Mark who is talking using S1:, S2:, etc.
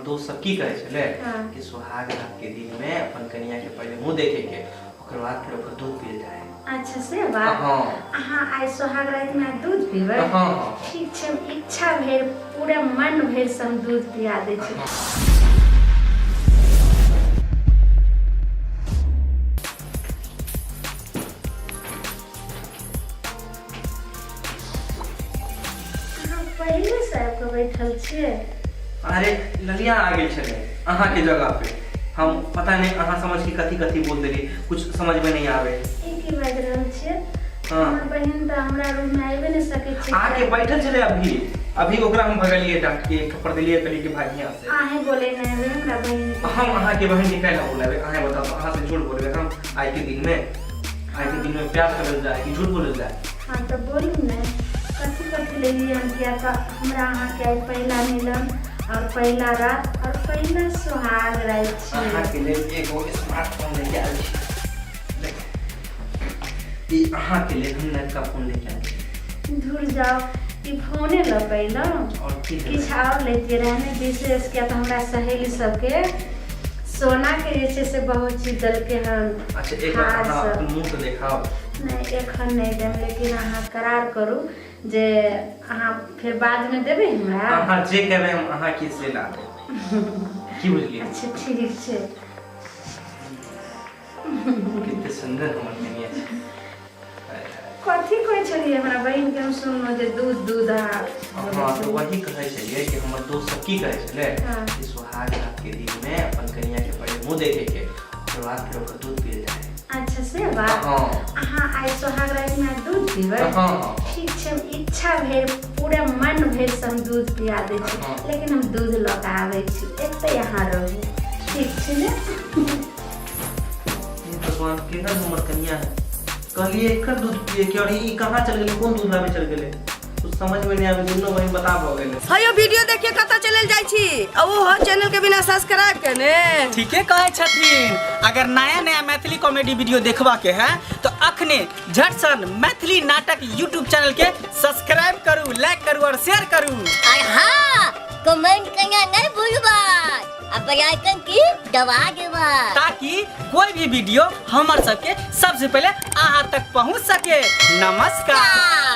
S1: दोस्त सब की करे छले
S2: हाँ।
S1: कि सुहाग रात के दिन में अपन कन्या के पहले मुंह देखे के ओकर बाद फिर ओकर दूध पियल जाए।
S2: अच्छा से बात।
S1: हां
S2: अहाँ आइ सोहाग रात में दूध पीबै?
S1: हां
S2: ठीक छै, इच्छा भेल पूरा मन भेल से हम दूध पिया दै छी। पहले से आबि के बैठल छियै?
S1: अरे ललिया आ गेल छले अहाँ के जगह पे। हम पता नहीं अहाँ समझ के कथी कथी बोल देली, कुछ समझ में नहीं आवे।
S2: ई की बाजि रहल छियै?
S1: हां
S2: हमर बहिन त हमरा रूम में आइबे नहीं सकै छै।
S1: आके बैठल छले अभी ओकरा हम भगलिए डांट के थप्पड़ दिलिए कहली कि भाग यहाँ से।
S2: आहे बोले नहीं वे हमरा बहिन के।
S1: हम अहाँ के बहन के कहला बोलावे? अहाँ बताओ अहाँ से झूठ बोलबे हम आज के दिन में प्यार करल जाए कि झूठ बोलल जाए?
S2: हां त बोली ने कथी लेलिए हम किया का हमरा अहाँ के आज पहला मिलन और पहला रात और पहला सुहाग रात छी।
S1: अहाँ के लिए एगो स्मार्टफोन लेके आयल छी। ई अहाँ के लिए हम नया फोन लेके आयल छी।
S2: दूर जाओ ई फोने ल पहिला
S1: और की
S2: किछ और लेते रहने विशेष क्या तो हमरा सहेली सबके सोना के जैसे से बहुत चीज दल के हन।
S1: अच्छा एक बार हमरा अपन मुंह तो देखाओ।
S2: नहीं एखन नहीं देम, लेकिन अहाँ करार करू जे अहाँ फिर बाद में देबे हमरा।
S1: अहाँ जे कहबे हम अहाँ के से ला देब। की बुझलिए?
S2: अच्छा ठीक छै।
S1: कितने सुंदर हमर कनिया छै।
S2: कथी कहै छलिए हमरा बहिन के हम सुनलो जे दूध
S1: हां तो वही कहै छलिए कि हमर दोस्त सब की कहै छले कि सुहाग रात के दिन में अपन कन्या के पहले मुंह देखे के ओकर बाद फिर ओकर दूध पियल जाए।
S2: अच्छा से बात। अहाँ आइ सोहाग रात में दूध पीबै? ठीक छै, इच्छा भेल पूरा मन भेल से हम दूध पिया दै छी, लेकिन हम दूध लऽ के आबै छी एतै अहाँ रहू। ठीक छै ने?
S1: ये भगवान केना हमर कन्या है कहलिए एकर दूध पिए के और ई कहां चल गेले, कोन दूध लावे चल गेले, कुछ समझ में नहीं आवे। दुनो बहिन बता भ गेले।
S3: हयो वीडियो देखिए कत चलल जाय छी आ वो हो चैनल के बिना सब्सक्राइब करने।
S4: ठीके कहे छथिन। अगर नया नया मैथिली कॉमेडी वीडियो देखबा के है तो अखने झट सन मैथिली नाटक यूट्यूब चैनल के सब्सक्राइब करू, लाइक करू और शेयर करू।
S5: और हाँ कमेंट करना नहीं भूलबा और बेल आइकन की दबा देबा
S4: ताकि कोई भी वीडियो हमार सबके सबसे पहले अहाँ तक पहुंच सके। नमस्कार।